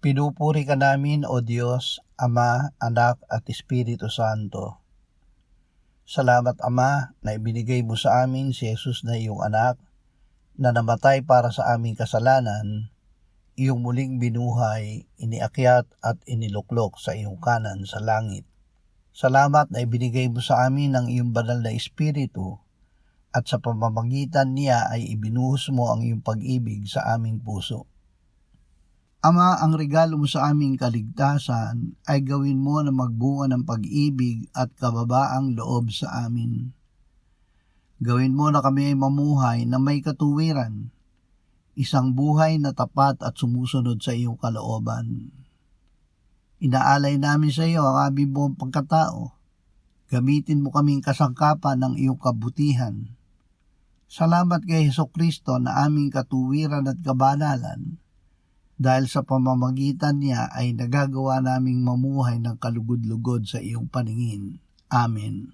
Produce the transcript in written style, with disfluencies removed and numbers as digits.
Pinupuri ka namin, O Diyos, Ama, Anak at Espiritu Santo. Salamat, Ama, na ibinigay mo sa amin si Jesus na iyong anak, na namatay para sa aming kasalanan, iyong muling binuhay, iniakyat at iniluklok sa iyong kanan sa langit. Salamat na ibinigay mo sa amin ang iyong banal na Espiritu, at sa pamamagitan niya ay ibinuhos mo ang iyong pag-ibig sa aming puso. Ama, ang regalo mo sa aming kaligtasan ay gawin mo na magbunga ng pag-ibig at kababaang loob sa amin. Gawin mo na kami ay mamuhay na may katuwiran, isang buhay na tapat at sumusunod sa iyong kalooban. Inaalay namin sa iyo ang aming buong pagkatao. Gamitin mo kaming kasangkapan ng iyong kabutihan. Salamat kay Hesukristo na aming katuwiran at kabanalan. Dahil sa pamamagitan niya ay nagagawa naming mamuhay ng kalugod-lugod sa iyong paningin. Amen.